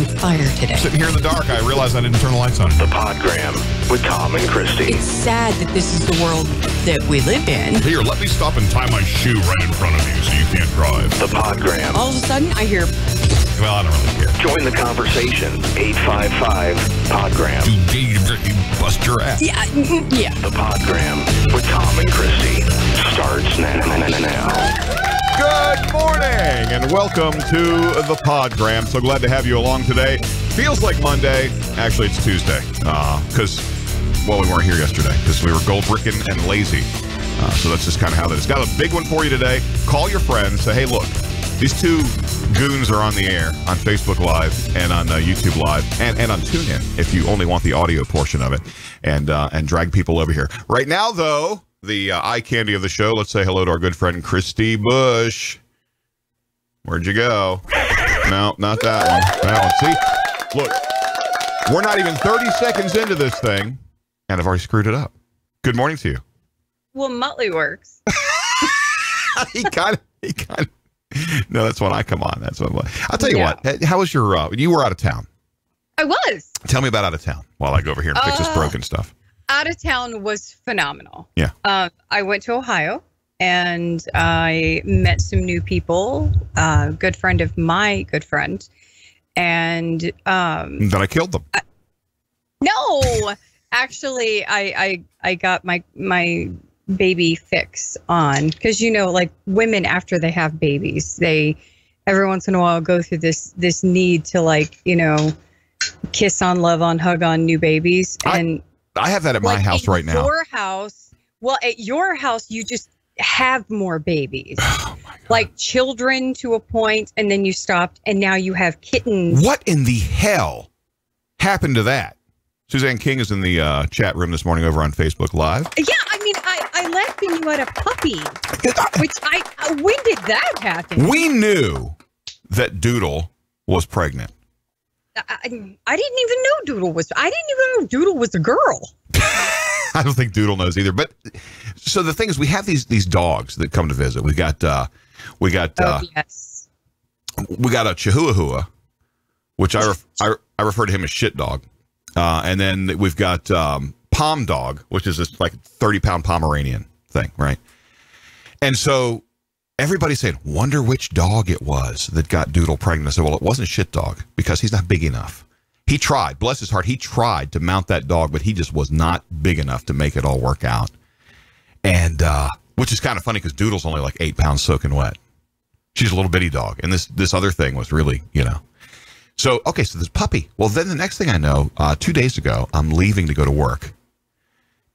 on fire today. Sitting here in the dark, I realized I didn't turn the lights on. The Podgram with Tom and Christie. It's sad that this is the world that we live in. Here, let me stop and tie my shoe right in front of you so you can't drive. The Podgram. All of a sudden, I hear... Well, I don't really care. Join the conversation. 855-PODGRAM. You bust your ass. Yeah. The Podgram with Tom and Christie starts now. Good morning, and welcome to the Podgram. So glad to have you along today. Feels like Monday. Actually, it's Tuesday. Because, we weren't here yesterday because we were gold-ricking and lazy. So that's just kind of how that is. Got a big one for you today. Call your friends. Say, hey, look, these two goons are on the air on Facebook Live and on YouTube Live and on TuneIn if you only want the audio portion of it, and drag people over here. Right now, though, the eye candy of the show, let's say hello to our good friend Christie Bush. Where'd you go? No, not that one. That one. See, look, we're not even 30 seconds into this thing, and I've already screwed it up. Good morning to you. Well, Muttley works. He kind of. No, that's when I come on. That's when I'll tell you what. How was your? You were out of town. I was. Tell me about out of town while I go over here and fix this broken stuff. Out of town was phenomenal. Yeah. I went to Ohio and I met some new people. Good friend of my good friend, and then I killed them. No, actually, I got my baby fix on, because like women after they have babies, they every once in a while go through this need to kiss on, love on, hug on new babies. And I have that at my house right now. At your house you just have more babies. Oh my God. Like children to a point, and then you stopped, and now you have kittens. What in the hell happened to that? Suzanne King is in the chat room this morning over on Facebook Live. Yeah, I left and you had a puppy. When did that happen? We knew that Doodle was pregnant. I didn't even know Doodle was. I didn't even know Doodle was a girl. I don't think Doodle knows either. But so the thing is, we have these dogs that come to visit. We got yes. We got a Chihuahua, which I refer to him as shit dog. And then we've got Pom Dog, which is this like 30-pound Pomeranian thing, right? And so everybody's saying, wonder which dog it was that got Doodle pregnant. I said, well, it wasn't shit dog because he's not big enough. He tried, bless his heart, he tried to mount that dog, but he just was not big enough to make it all work out. And which is kind of funny because Doodle's only like 8 pounds soaking wet. She's a little bitty dog. And this other thing was really, So, okay, so this puppy. Well, then the next thing I know, 2 days ago, I'm leaving to go to work.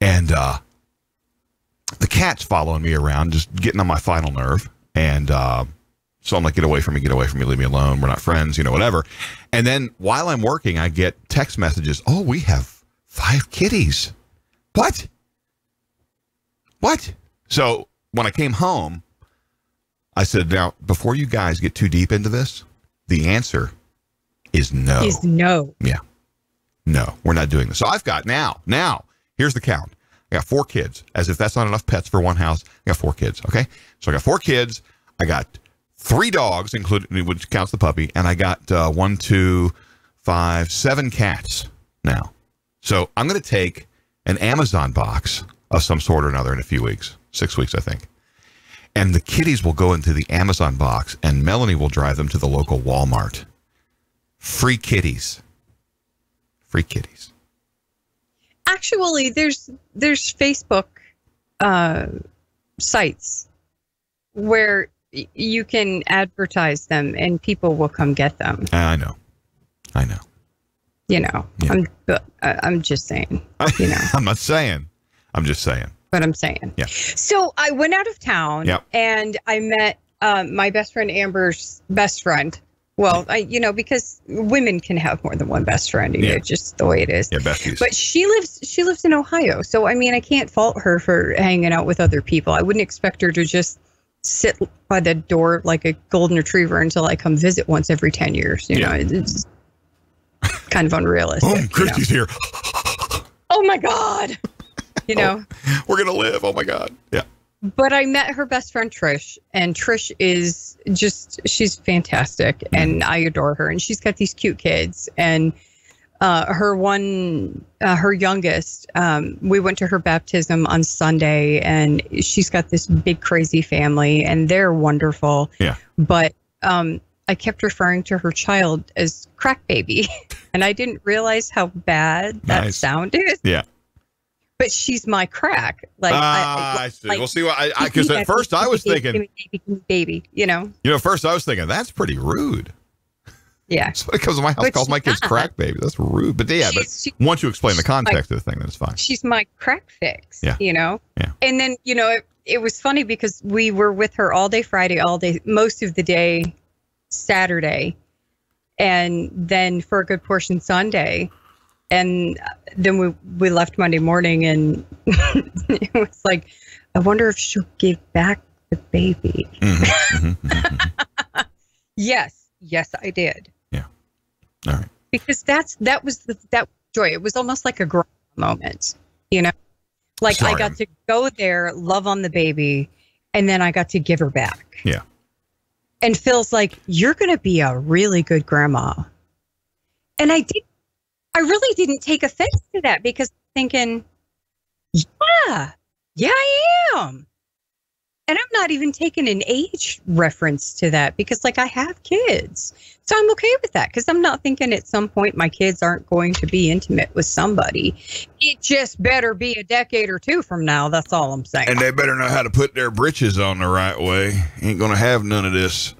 And the cat's following me around, just getting on my final nerve. And so I'm like, get away from me, leave me alone. We're not friends, whatever. And then while I'm working, I get text messages. Oh, we have 5 kitties. What? So when I came home, I said, now, before you guys get too deep into this, the answer is no. Is no. Yeah. No, we're not doing this. So I've got now, here's the count. I got 4 kids. As if that's not enough pets for one house, I got 4 kids, okay? So I got 4 kids. I got 3 dogs, including, which counts the puppy, and I got 1, 2, 5, 7 cats now. So I'm going to take an Amazon box of some sort or another in a few weeks, 6 weeks, I think. And the kitties will go into the Amazon box, and Melanie will drive them to the local Walmart. Free kitties. Free kitties. Actually, there's Facebook sites where you can advertise them and people will come get them. I know. Yeah. I'm just saying. I'm not saying. I'm just saying. But I'm saying. Yeah. So I went out of town. Yep. And I met my best friend Amber's best friend. Well, because women can have more than one best friend, just the way it is. Yeah, besties. But she lives in Ohio, so I can't fault her for hanging out with other people. I wouldn't expect her to just sit by the door like a golden retriever until I come visit once every 10 years. It's kind of unrealistic. Oh, Christie's here. Oh my God. We're gonna live. Oh my God. Yeah. But I met her best friend, Trish, and Trish is she's fantastic, and I adore her. And she's got these cute kids, and her youngest, we went to her baptism on Sunday, and she's got this big, crazy family, and they're wonderful. Yeah. But I kept referring to her child as crack baby, and I didn't realize how bad that sounded. Yeah. But she's my crack. Like, I see. We'll see what because at first I was thinking, baby, first I was thinking that's pretty rude. Yeah. Somebody comes to my house, calls my kids crack baby. That's rude. But yeah, but once you explain the context of the thing, then it's fine. She's my crack fix. Yeah. Yeah. And then, it was funny because we were with her all day Friday, all day, most of the day Saturday, and then for a good portion Sunday. And then we left Monday morning, and it was like, I wonder if she'll give back the baby. Yes, I did. Yeah. All right. Because that was joy. It was almost like a grandma moment, Like Sorry. I got to go there, love on the baby, and then I got to give her back. Yeah. And Phil's like, you're going to be a really good grandma. And I really didn't take offense to that because I'm thinking, yeah, I am. And I'm not even taking an age reference to that because, like, I have kids. So I'm okay with that because I'm not thinking at some point my kids aren't going to be intimate with somebody. It just better be a decade or two from now. That's all I'm saying. And they better know how to put their britches on the right way. Ain't going to have none of this.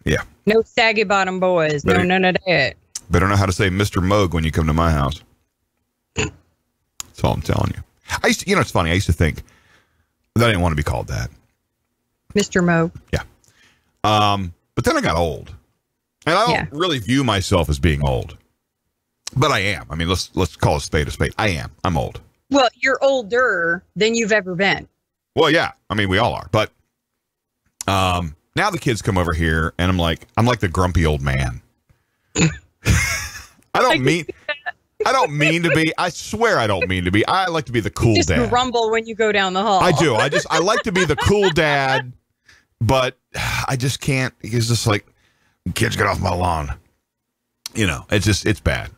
Yeah. No saggy bottom boys. No, none of that. Better know how to say Mr. Moog when you come to my house. That's all I'm telling you. It's funny. I used to think that I didn't want to be called that. Mr. Mo. Yeah. But then I got old. And I don't really view myself as being old. But I am. I mean, let's call a spade a spade. I am. I'm old. Well, you're older than you've ever been. Well, yeah. I mean, we all are. But now the kids come over here, and I'm like the grumpy old man. I don't mean to be. I swear I don't mean to be. I like to be the cool dad. Just grumble when you go down the hall. I do. I like to be the cool dad, but I just can't. It's just like, kids, get off my lawn. It's bad.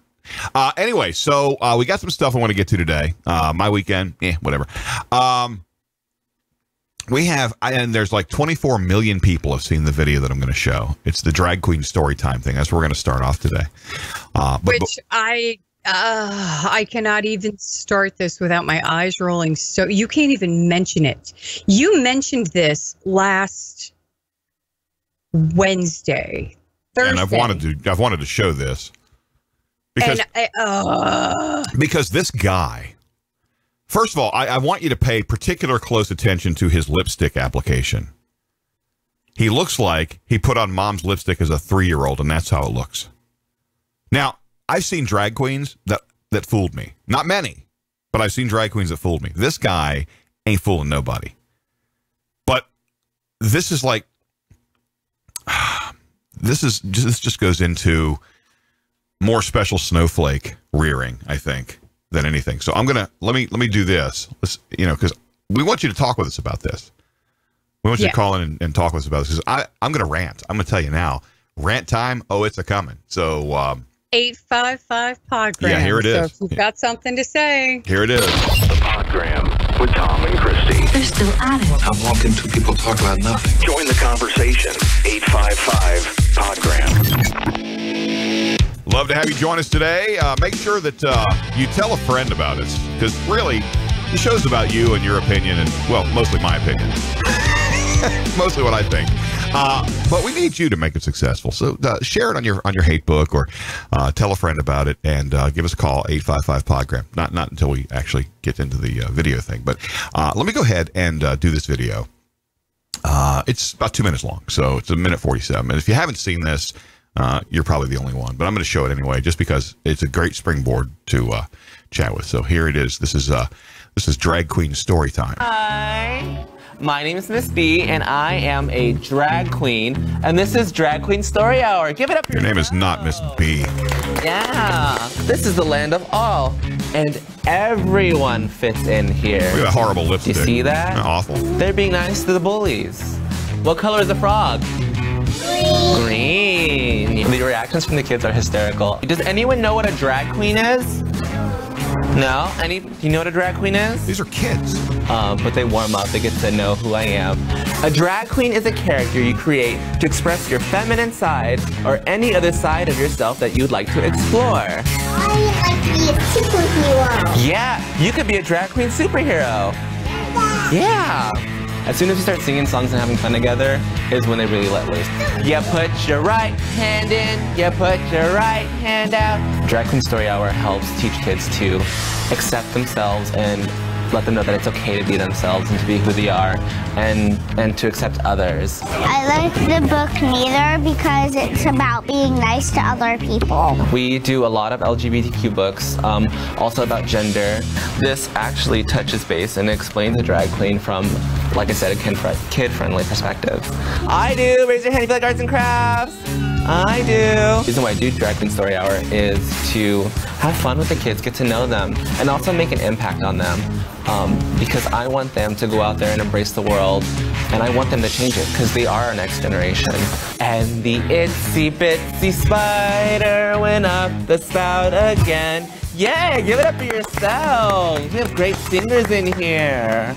Anyway, so we got some stuff I want to get to today. My weekend, whatever. We have, and there's like 24 million people have seen the video that I'm going to show. It's the drag queen story time thing. That's where we're going to start off today. I cannot even start this without my eyes rolling. So you can't even mention it. You mentioned this last Wednesday, Thursday. And I've wanted to show this because this guy. First of all, I want you to pay particular close attention to his lipstick application. He looks like he put on mom's lipstick as a 3-year-old, and that's how it looks. Now, I've seen drag queens that fooled me. Not many, but I've seen drag queens that fooled me. This guy ain't fooling nobody. But this is like, this just goes into more special snowflake rearing, I think, than anything. So I'm gonna let me do this. Because we want you to talk with us about this. We want you to call in and talk with us about this because I'm gonna rant. I'm gonna tell you now. Rant time. Oh, it's a coming. So 855 Podgram. Yeah, here it is. So if you've got something to say, here it is. The Podgram with Tom and Christie. They're still at it. How long can two people talk about nothing? Join the conversation. 855 Podgram. Love to have you join us today. Make sure that you tell a friend about us because really, the show's about you and your opinion and, well, mostly my opinion. Mostly what I think. But we need you to make it successful. So share it on your hate book or tell a friend about it and give us a call, 855-PODGRAM. Not until we actually get into the video thing. But let me go ahead and do this video. It's about 2 minutes long, so it's 1:47. And if you haven't seen this, you're probably the only one. But I'm going to show it anyway, just because it's a great springboard to chat with. So here it is. This is drag queen story time. Hi. My name is Miss B, and I am a drag queen, and this is Drag Queen Story Hour. Give it up for Your name is not Miss B. Yeah. This is the land of all and everyone fits in here. Look at that horrible lipstick. You see that? Awful. They're being nice to the bullies. What color is the frog? Green. The reactions from the kids are hysterical. Does anyone know what a drag queen is? No? Do you know what a drag queen is? These are kids. But they warm up, they get to know who I am. A drag queen is a character you create to express your feminine side or any other side of yourself that you'd like to explore. I would like to be a superhero. Yeah, you could be a drag queen superhero. Yeah. As soon as you start singing songs and having fun together is when they really let loose. You put your right hand in, you put your right hand out. Drag Queen Story Hour helps teach kids to accept themselves and let them know that it's okay to be themselves and to be who they are and to accept others. I like the book Neither because it's about being nice to other people. We do a lot of LGBTQ books, also about gender. This actually touches base and explains a drag queen from, like I said, a kid-friendly perspective. I do! Raise your hand if you like arts and crafts! I do! The reason why I do Drag Queen Story Hour is to have fun with the kids, get to know them, and also make an impact on them. Because I want them to go out there and embrace the world, and I want them to change it, because they are our next generation. And the itsy bitsy spider went up the spout again. Yeah, give it up for yourselves. We have great singers in here.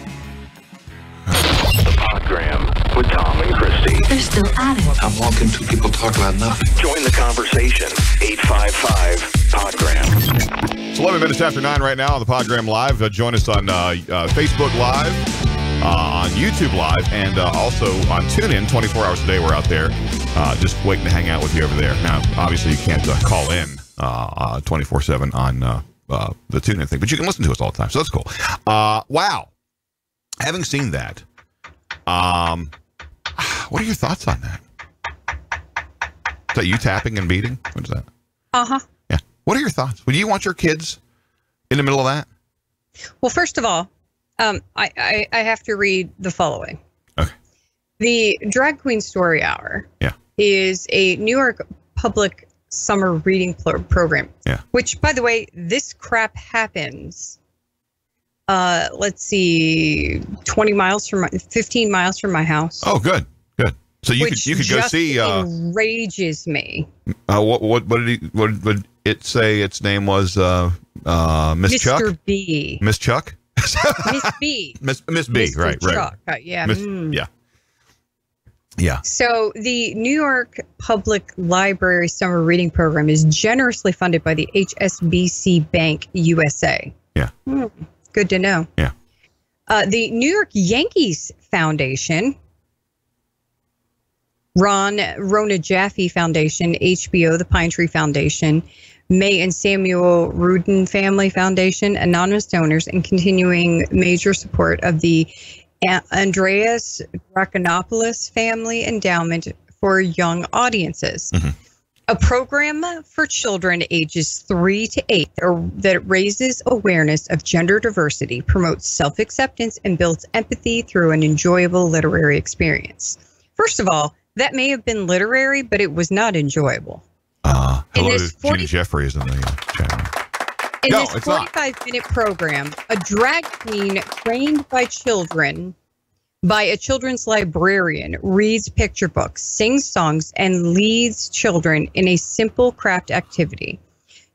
The Podgram with Tom and Christie. They're still at it. I'm walking two people talk about nothing. Join the conversation. 855-PODGRAM. It's 11 minutes after 9 right now on the Podgram Live. Join us on Facebook Live, on YouTube Live, and also on TuneIn. 24 hours a day we're out there just waiting to hang out with you over there. Now, obviously, you can't call in 24/7 on the TuneIn thing, but you can listen to us all the time, so that's cool. Wow. Having seen that, what are your thoughts on that? Is that you tapping and beating? What is that? Uh-huh. Yeah. What are your thoughts? Would you want your kids in the middle of that? Well, first of all, I have to read the following. Okay. The Drag Queen Story Hour Yeah. is a New York public summer reading program. Yeah. Which, by the way, this crap happens, let's see, 15 miles from my house. Oh, good. Good. So you could go see enrages me. What did it say its name was Miss Chuck? Mr. B. Miss Chuck? Miss B. Miss B, Mr. right. Chuck. Yeah. Yeah. Yeah. So the New York Public Library Summer Reading Program is generously funded by the HSBC Bank USA. Yeah. Good to know. Yeah. The New York Yankees Foundation, Rona Jaffe Foundation, HBO, the Pine Tree Foundation, May and Samuel Rudin Family Foundation, anonymous donors, and continuing major support of the Andreas Drakonopoulos Family Endowment for Young Audiences. Mm-hmm. A program for children ages 3 to 8 that raises awareness of gender diversity, promotes self-acceptance, and builds empathy through an enjoyable literary experience. First of all, that may have been literary, but it was not enjoyable. Hello, Gina Jeffrey is in the channel. In this 45-minute program, a drag queen trained by a children's librarian reads picture books, sings songs, and leads children in a simple craft activity.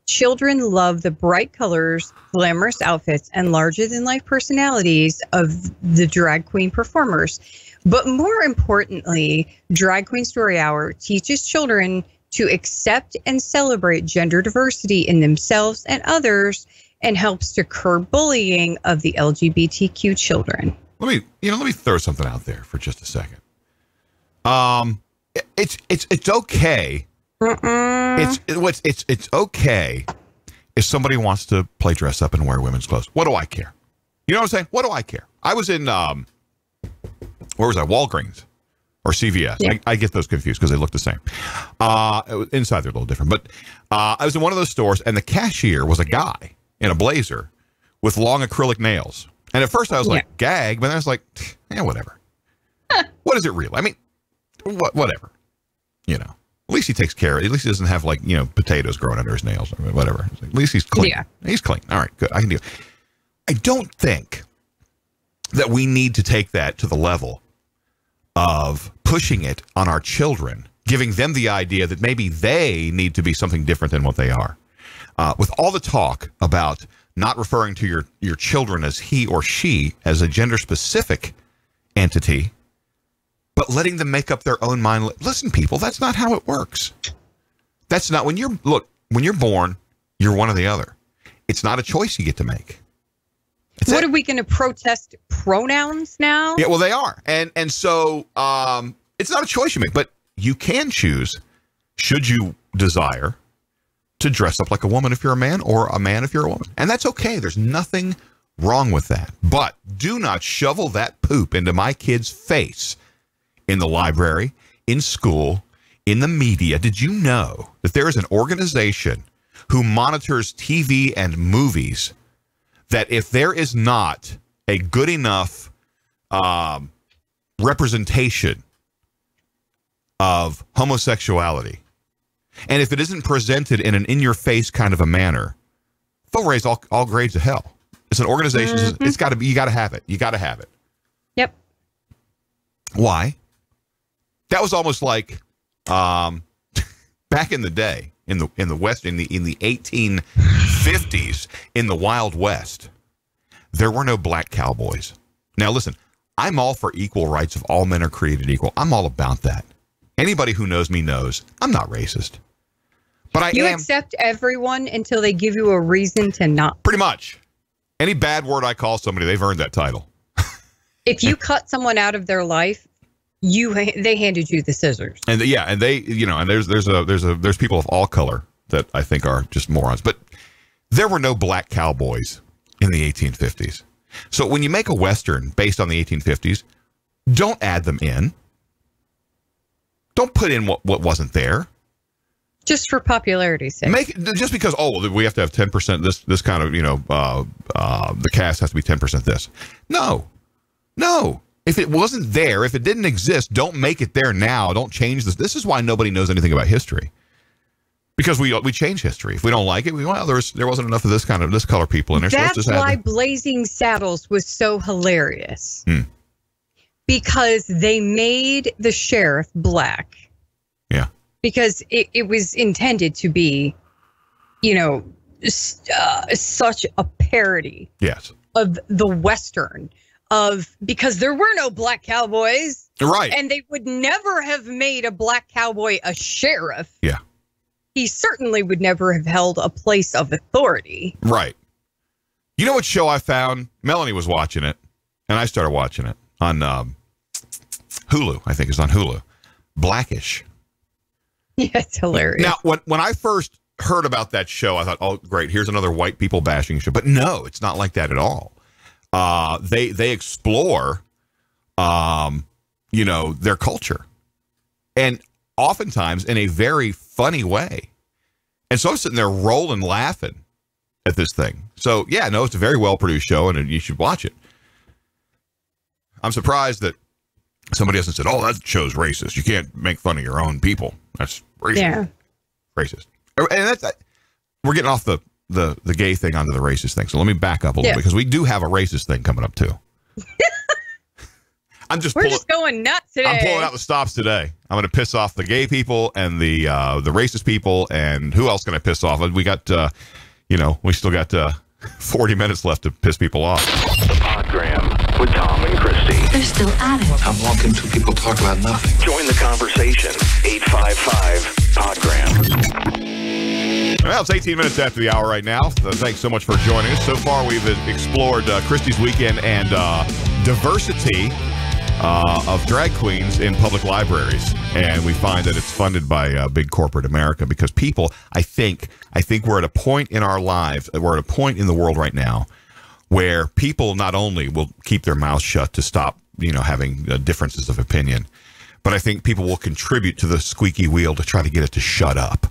Children love the bright colors, glamorous outfits, and larger-than-life personalities of the drag queen performers. But more importantly, Drag Queen Story Hour teaches children to accept and celebrate gender diversity in themselves and others, and helps to curb bullying of the LGBTQ children. Let me throw something out there for just a second. It's okay. It's okay if somebody wants to play dress up and wear women's clothes. What do I care? You know what I'm saying? What do I care? I was in where was I? Walgreens or CVS. Yeah. I get those confused because they look the same. Inside they're a little different. But I was in one of those stores, and the cashier was a guy in a blazer with long acrylic nails. And at first I was like, gag, but then I was like, whatever. What is it really? I mean, whatever. You know, At least he takes care of it. At least he doesn't have, like, potatoes growing under his nails or whatever. At least he's clean. Yeah. He's clean. All right, good. I can do it. I don't think that we need to take that to the level of pushing it on our children, giving them the idea that maybe they need to be something different than what they are. With all the talk about not referring to your children as he or she, as a gender-specific entity, but letting them make up their own mind. Listen, people, that's not how it works. That's not when you're born, you're one or the other. It's not a choice you get to make. What are we going to protest pronouns now? Yeah, well, they are. And so it's not a choice you make, but you can choose, should you desire, to dress up like a woman if you're a man, or a man if you're a woman. And that's okay. There's nothing wrong with that. But do not shovel that poop into my kid's face in the library, in school, in the media. Did you know that there is an organization who monitors TV and movies that if there is not a good enough representation of homosexuality, and if it isn't presented in an in-your-face kind of a manner, they'll raise all grades of hell. It's an organization. Mm-hmm. It's got to be. You got to have it. You got to have it. Yep. Why? That was almost like back in the day, in the West, in the 1850s, in the Wild West, there were no black cowboys. Now, listen, I'm all for equal rights of all men are created equal. I'm all about that. Anybody who knows me knows I'm not racist. But You accept everyone until they give you a reason to not. Pretty much. Any bad word I call somebody, they've earned that title. If you cut someone out of their life, they handed you the scissors. And they and there's people of all color that I think are just morons. But there were no black cowboys in the 1850s. So when you make a Western based on the 1850s, don't add them in. Don't put in what wasn't there. Just for popularity's sake. Just because, we have to have 10% this kind of, the cast has to be 10% this. No. If it wasn't there, if it didn't exist, don't make it there now. Don't change this. This is why nobody knows anything about history. Because we change history. If we don't like it, there wasn't enough of this color people in there. That's why Blazing Saddles was so hilarious. Because they made the sheriff black. Yeah. Because it was intended to be, such a parody. Yes. Of the Western. Because there were no black cowboys. Right. And they would never have made a black cowboy a sheriff. Yeah. He certainly would never have held a place of authority. Right. You know what show I found? Melanie was watching it, and I started watching it on Hulu. I think it's on Hulu. Blackish. Yeah, it's hilarious. Now, when I first heard about that show, I thought, oh, great, here's another white people bashing show. But no, it's not like that at all. They explore, their culture, and oftentimes in a very funny way. And so I'm sitting there rolling, laughing at this thing. So yeah, no, it's a very well produced show, and you should watch it. I'm surprised that somebody hasn't said, "Oh, that show's racist. You can't make fun of your own people. That's racist." Yeah, racist. And we're getting off the gay thing onto the racist thing. So let me back up a little bit, because we do have a racist thing coming up too. We're just going nuts today. I'm pulling out the stops today. I'm going to piss off the gay people and the racist people, and who else can I piss off? We got, we still got 40 minutes left to piss people off. The Podgram with Tom and Christie. They're still at it. I'm walking two people talk about nothing. Join the conversation. 855-PODGRAM. Well, it's 18 minutes after the hour right now. So thanks so much for joining us. So far, we've explored Christie's weekend and diversity of drag queens in public libraries, and we find that it's funded by big corporate America, because people, I think we're at a point in our lives, we're at a point in the world right now where people not only will keep their mouths shut to stop, having differences of opinion, but I think people will contribute to the squeaky wheel to try to get it to shut up.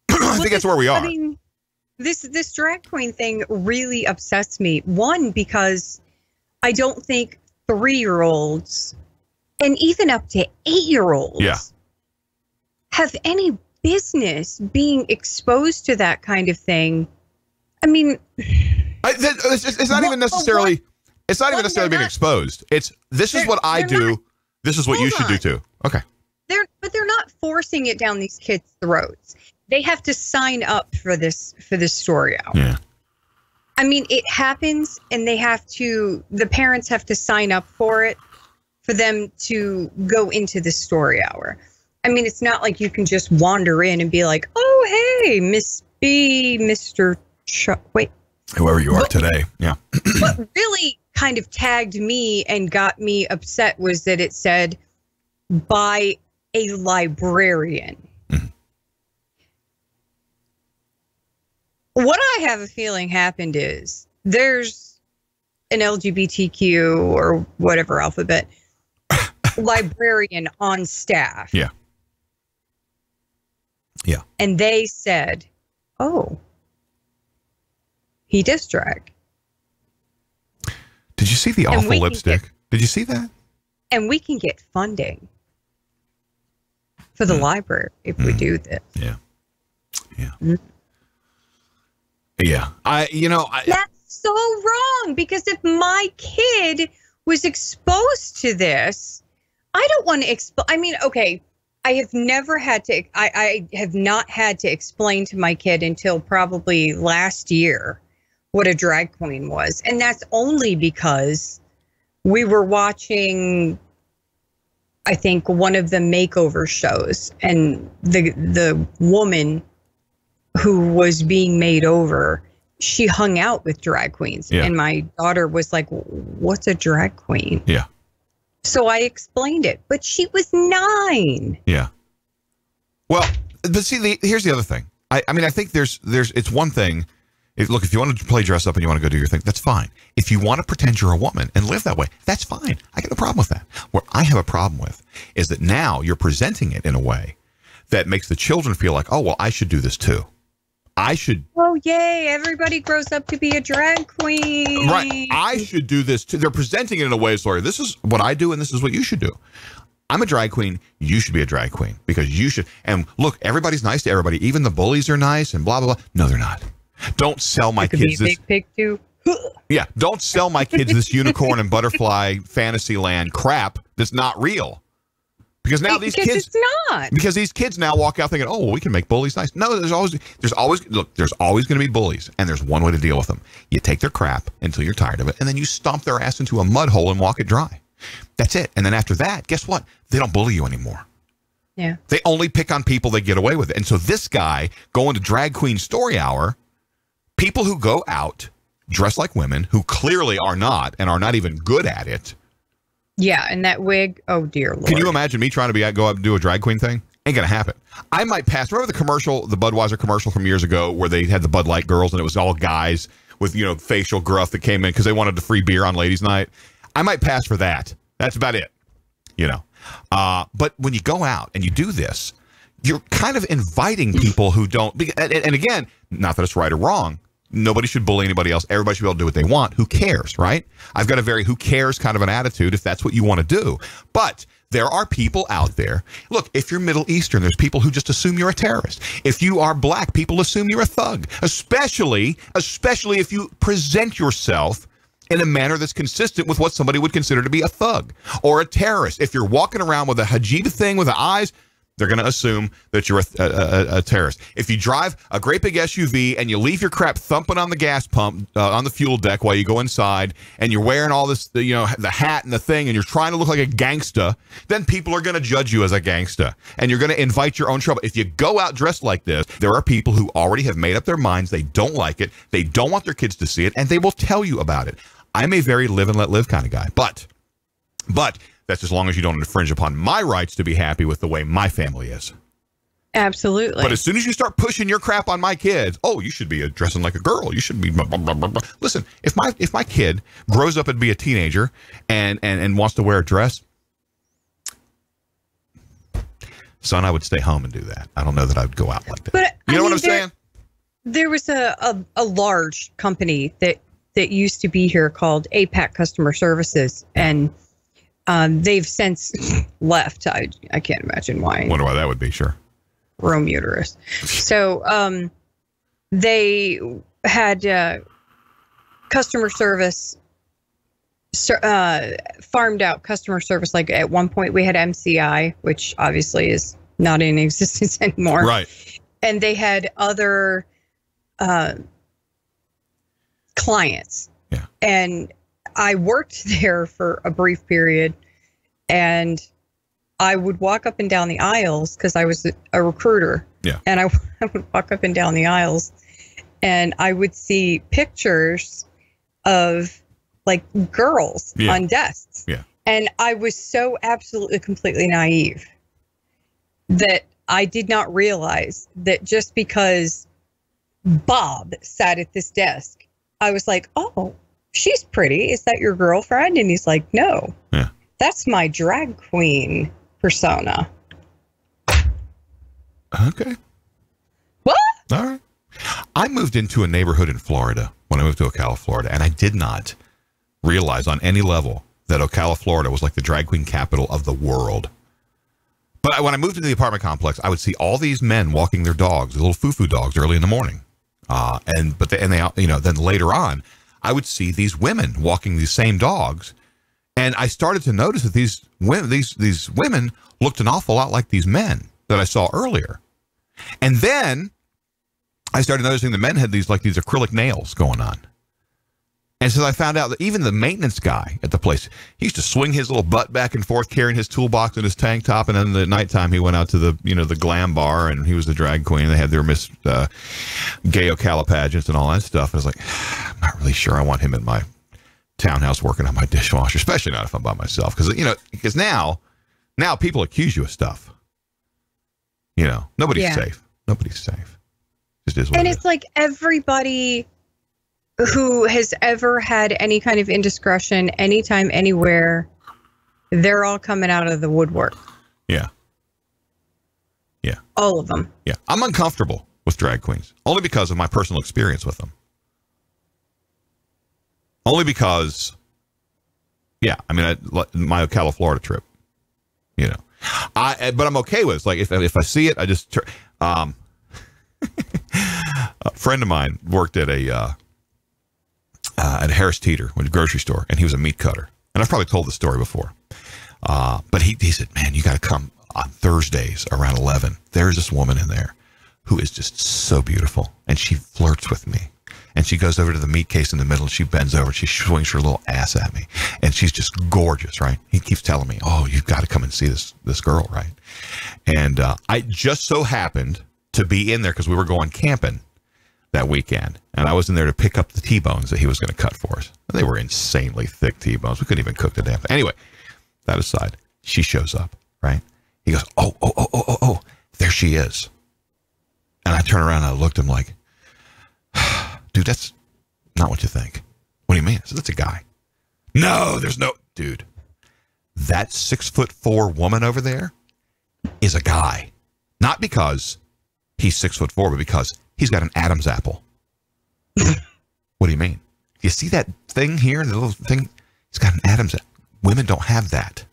I think that's where we are. I mean, this drag queen thing really upsets me. One, because I don't think 3-year-olds and even up to 8-year-olds have any business being exposed to that kind of thing. I mean, it's not even necessarily. It's not even necessarily being exposed. It's this is what I do. This is what you should do too. Okay. They're not forcing it down these kids' throats. They have to sign up for this story hour. Yeah. I mean, it happens, and the parents have to sign up for it for them to go into the story hour. I mean, it's not like you can just wander in and be like, oh, hey, Miss B, Mr. Wait. Whoever you are today. Yeah. What really kind of tagged me and got me upset was that it said by a librarian. Mm-hmm. What I have a feeling happened is there's an LGBTQ or whatever alphabet librarian on staff. Yeah. Yeah. And they said, oh, he does drag. Did you see the awful lipstick? Did you see that? And we can get funding for the library if we do this. Yeah. Yeah. Mm. Yeah. That's so wrong, because if my kid was exposed to this, I don't want to I mean, okay, I have never had to, I have not had to explain to my kid until probably last year what a drag queen was. And that's only because we were watching, I think, one of the makeover shows, and the woman who was being made over, she hung out with drag queens. Yeah. And my daughter was like, what's a drag queen? Yeah. So I explained it, but she was 9. Yeah. Well, but see, here's the other thing. I mean, I think there's it's one thing. Look, if you want to play dress up and you want to go do your thing, that's fine. If you want to pretend you're a woman and live that way, that's fine. I got no problem with that. What I have a problem with is that now you're presenting it in a way that makes the children feel like, oh, well, I should do this too. I should. Oh, yay. Everybody grows up to be a drag queen. Right. I should do this too. They're presenting it in a way, sorry, this is what I do and this is what you should do. I'm a drag queen. You should be a drag queen because you should. And look, everybody's nice to everybody. Even the bullies are nice and blah, blah, blah. No, they're not. Don't sell my kids this. Big pig too. Yeah. Don't sell my kids this unicorn and butterfly fantasy land crap that's not real. Because now these kids, it's not. Because these kids now walk out thinking, oh, well, we can make bullies nice. No, there's always going to be bullies, and there's one way to deal with them. You take their crap until you're tired of it, and then you stomp their ass into a mud hole and walk it dry. That's it. And then after that, guess what? They don't bully you anymore. Yeah. They only pick on people that get away with it. And so this guy going to drag queen story hour, people who go out dressed like women who clearly are not and are not even good at it. Yeah, and that wig, oh dear Lord. Can you imagine me trying to go up and do a drag queen thing? Ain't gonna happen. I might pass. Remember the commercial, the Budweiser commercial from years ago where they had the Bud Light girls and it was all guys with, facial gruff that came in because they wanted the free beer on ladies' night? I might pass for that. That's about it. But when you go out and you do this, you're kind of inviting people who don't. And again, not that it's right or wrong. Nobody should bully anybody else. Everybody should be able to do what they want. Who cares, right? I've got a very who cares kind of an attitude if that's what you want to do. But there are people out there. Look, if you're Middle Eastern, there's people who just assume you're a terrorist. If you are black, people assume you're a thug, especially if you present yourself in a manner that's consistent with what somebody would consider to be a thug or a terrorist. If you're walking around with a hijab thing with the eyes, they're going to assume that you're a terrorist. If you drive a great big SUV and you leave your crap thumping on the gas pump, on the fuel deck while you go inside, and you're wearing all this, the hat and the thing, and you're trying to look like a gangsta, then people are going to judge you as a gangsta, and you're going to invite your own trouble. If you go out dressed like this, there are people who already have made up their minds. They don't like it. They don't want their kids to see it, and they will tell you about it. I'm a very live and let live kind of guy, but that's as long as you don't infringe upon my rights to be happy with the way my family is. Absolutely. But as soon as you start pushing your crap on my kids, oh, you should be dressing like a girl. You should be blah, blah, blah, blah, blah. Listen, if my kid grows up and be a teenager and wants to wear a dress, son, I would stay home and do that. I don't know that I would go out like that. But you know what I'm saying? There was a large company that used to be here called APAC Customer Services, and they've since left. I can't imagine why. Wonder why that would be. Sure. room uterus. So they had customer service, farmed out customer service. Like at one point we had MCI, which obviously is not in existence anymore. Right. And they had other clients. Yeah. And I worked there for a brief period, and I would walk up and down the aisles because I was a recruiter. Yeah. And I would walk up and down the aisles, and I would see pictures of like girls on desks. Yeah. And I was so absolutely completely naive that I did not realize that just because Bob sat at this desk, I was like, oh, she's pretty. Is that your girlfriend? And he's like, no, that's my drag queen persona. Okay. What? All right. I moved into a neighborhood in Florida when I moved to Ocala, Florida, and I did not realize on any level that Ocala, Florida was like the drag queen capital of the world. But when I moved into the apartment complex, I would see all these men walking their dogs, little foo-foo dogs, early in the morning. Then later on, I would see these women walking these same dogs, and I started to notice that these women looked an awful lot like these men that I saw earlier. And then I started noticing the men had these acrylic nails going on. And so I found out that even the maintenance guy at the place, he used to swing his little butt back and forth carrying his toolbox and his tank top. And then at nighttime, he went out to the glam bar, and he was the drag queen. They had their Miss Gay Ocala pageants and all that stuff. I was like, I'm not really sure I want him in my townhouse working on my dishwasher, especially not if I'm by myself. Because now people accuse you of stuff. Nobody's safe. Nobody's safe. Just is what and it it's is. like everybody who has ever had any kind of indiscretion, anytime, anywhere, they're all coming out of the woodwork. Yeah. Yeah. All of them. Yeah. I'm uncomfortable with drag queens, only because of my personal experience with them. Only because, my Ocala, Florida trip, but I'm okay with it. It's like if I see it, I just, a friend of mine worked at Harris Teeter, a grocery store, and he was a meat cutter. And I've probably told the story before. But he said, man, you got to come on Thursdays around 11. There's this woman in there who is just so beautiful. And she flirts with me. And she goes over to the meat case in the middle, and she bends over, and she swings her little ass at me. And she's just gorgeous, right? He keeps telling me, oh, you've got to come and see this girl, right? And I just so happened to be in there because we were going camping that weekend. And I was in there to pick up the T-bones that he was going to cut for us. They were insanely thick T-bones. We couldn't even cook the damn thing. Anyway, that aside, she shows up, right? He goes, oh, there she is. And I turn around and I looked at him like, dude, that's not what you think. What do you mean? I said, that's a guy. No, there's no, dude. That 6'4" woman over there is a guy. Not because he's 6'4", but because he's got an Adam's apple. What do you mean? You see that thing here, the little thing? He's got an Adam's apple. Women don't have that.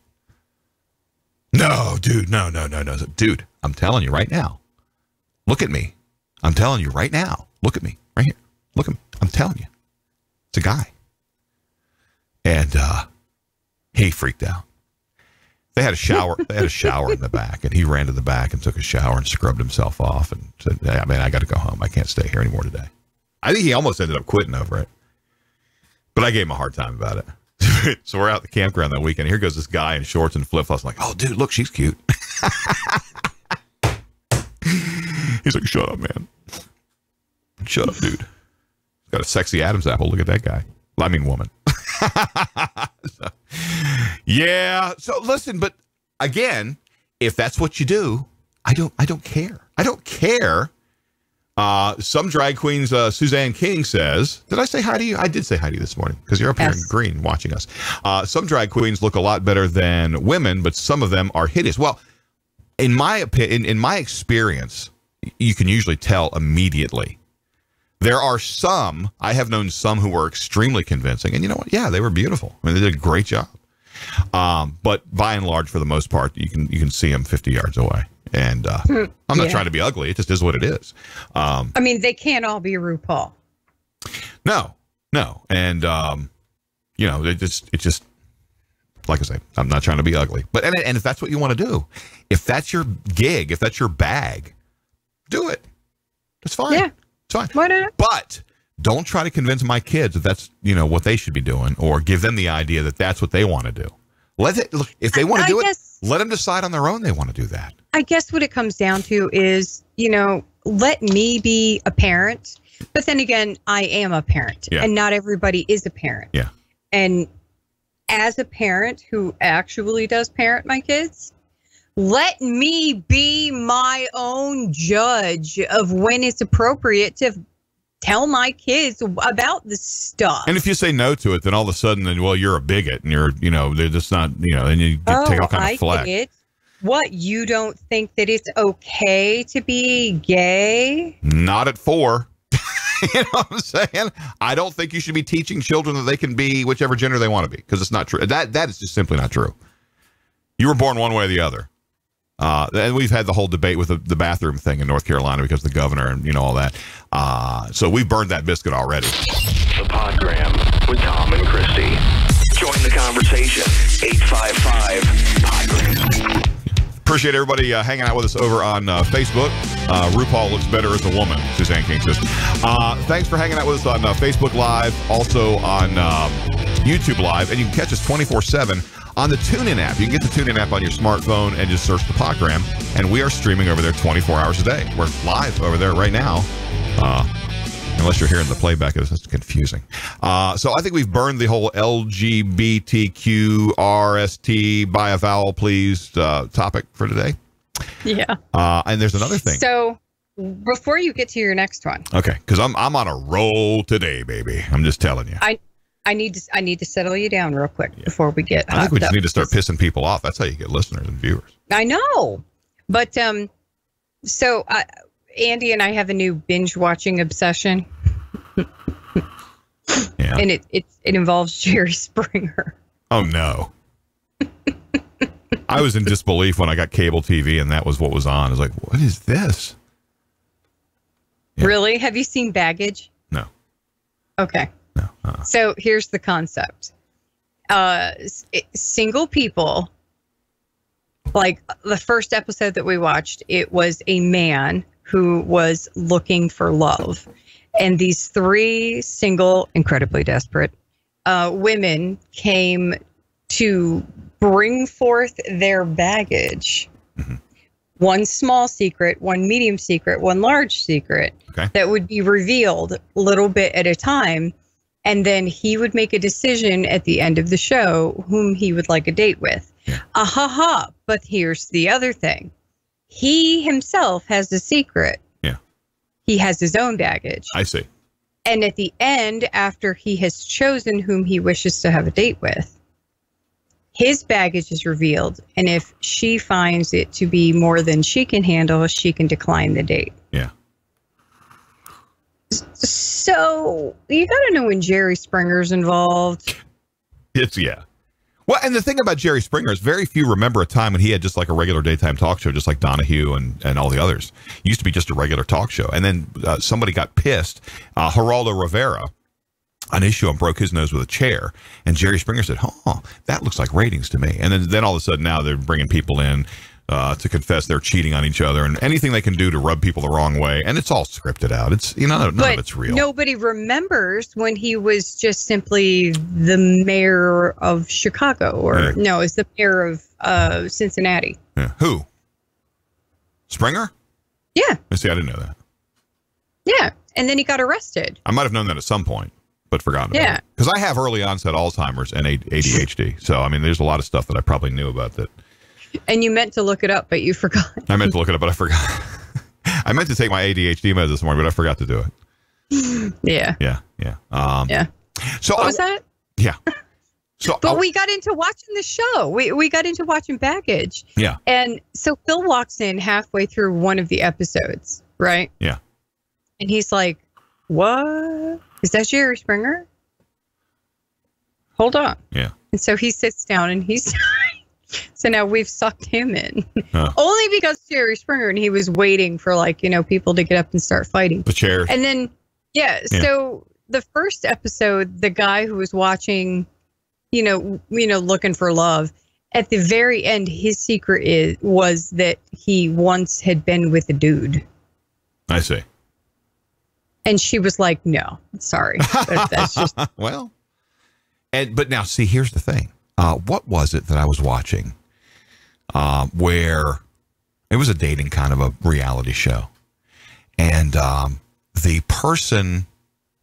No, dude, no. Dude, I'm telling you right now. Look at me. I'm telling you right now. Look at me right here. Look at me. I'm telling you. It's a guy. And he freaked out. They had a shower. They had a shower in the back, and he ran to the back and took a shower and scrubbed himself off and said, hey, man, I got to go home. I can't stay here anymore today. I think he almost ended up quitting over it. But I gave him a hard time about it. So we're out at the campground that weekend. Here goes this guy in shorts and flip-flops. I'm like, oh, dude, look, she's cute. He's like, shut up, man. Shut up, dude. He's got a sexy Adam's apple. Look at that guy. I mean, woman. Yeah. So listen, but again, if that's what you do, I don't care. I don't care. Some drag queens, Suzanne King says, did I say hi to you? I did say hi to you this morning because you're up here in green watching us. Some drag queens look a lot better than women, but some of them are hideous. Well, in my opinion, in my experience, you can usually tell immediately. There are some, I have known some who were extremely convincing, and you know what? Yeah, they were beautiful. I mean, they did a great job. But by and large, for the most part, you can see them 50 yards away. And I'm not trying to be ugly. It just is what it is. I mean, they can't all be RuPaul. No. And, it's just, like I say, I'm not trying to be ugly. But, and if that's what you want to do, if that's your gig, if that's your bag, do it. It's fine. Yeah. It's fine. Why not? But don't try to convince my kids that that's, what they should be doing, or give them the idea that that's what they want to do. If they want to do it, let them decide on their own they want to do that. I guess what it comes down to is, let me be a parent. But then again, I am a parent, and not everybody is a parent. Yeah. And as a parent who actually does parent my kids, let me be my own judge of when it's appropriate to tell my kids about this stuff. And if you say no to it, then all of a sudden, you're a bigot, and you're, they're just not, and you take all kind of flack. Get it. What, you don't think that it's okay to be gay? Not at 4. You know what I'm saying? I don't think you should be teaching children that they can be whichever gender they want to be, because it's not true. That is just simply not true. You were born one way or the other. And we've had the whole debate with the bathroom thing in North Carolina because of the governor and, all that. So we've burned that biscuit already. The Podgram with Tom and Christie. Join the conversation. 855-PODGRAM. Appreciate everybody hanging out with us over on Facebook. RuPaul looks better as a woman, Suzanne King says. Thanks for hanging out with us on Facebook Live, also on YouTube Live, and you can catch us 24/7 on the TuneIn app. You can get the TuneIn app on your smartphone and just search the Podgram, and we are streaming over there 24 hours a day. We're live over there right now. Unless you're hearing the playback, it's confusing. So I think we've burned the whole LGBTQRST buy a vowel please topic for today. Yeah. And there's another thing. So before you get to your next one. Okay, because I'm on a roll today, baby. I'm just telling you. I need to settle you down real quick before we get. I think we just need to start pissing people off. That's how you get listeners and viewers. I know, but so Andy and I have a new binge watching obsession. Yeah. And it involves Jerry Springer. Oh no. I was in disbelief when I got cable TV and that was what was on. I was like, what is this? Yeah. Really? Have you seen Baggage? No. Okay. No. So here's the concept. Single people, like the first episode that we watched, it was a man who was looking for love. And these 3 single, incredibly desperate women came to bring forth their baggage. Mm-hmm. One small secret, one medium secret, one large secret that would be revealed a little bit at a time. And then he would make a decision at the end of the show whom he would like a date with. Yeah. But here's the other thing. He himself has a secret. He has his own baggage. I see. And at the end, after he has chosen whom he wishes to have a date with, his baggage is revealed. And if she finds it to be more than she can handle, she can decline the date. Yeah. So you got to know when Jerry Springer's involved. Yeah. Well, and the thing about Jerry Springer is very few remember a time when he had just like a regular daytime talk show, just like Donahue and all the others. It used to be just a regular talk show. And then somebody got pissed. Geraldo Rivera on his show and broke his nose with a chair. And Jerry Springer said, that looks like ratings to me. And then all of a sudden now they're bringing people in to confess they're cheating on each other and anything they can do to rub people the wrong way. And it's all scripted out. It's, none of it's real. Nobody remembers when he was just simply the mayor of Chicago no, it's the mayor of Cincinnati. Yeah. Who? Springer? Yeah. See, I didn't know that. Yeah. And then he got arrested. I might have known that at some point, but forgotten about it. Because I have early onset Alzheimer's and ADHD. So, I mean, there's a lot of stuff that I probably knew about that. And you meant to look it up, but you forgot. I meant to look it up, but I forgot. I meant to take my ADHD meds this morning, but I forgot to do it. Yeah. Yeah. So what was that? Yeah. So, but we got into watching the show. We got into watching Baggage. Yeah. And so Phil walks in halfway through one of the episodes, right? Yeah. And he's like, what? Is that Jerry Springer? Hold on. Yeah. And so he sits down and he's So now we've sucked him in. Huh. Only because Jerry Springer, and he was waiting for people to get up and start fighting. The chairs. And then, so the first episode, the guy who was watching, looking for love, at the very end, his secret was that he once had been with a dude. I see. And she was like, no, sorry. That's just... Well, but now, see, here's the thing. What was it that I was watching where it was a dating kind of a reality show? And the person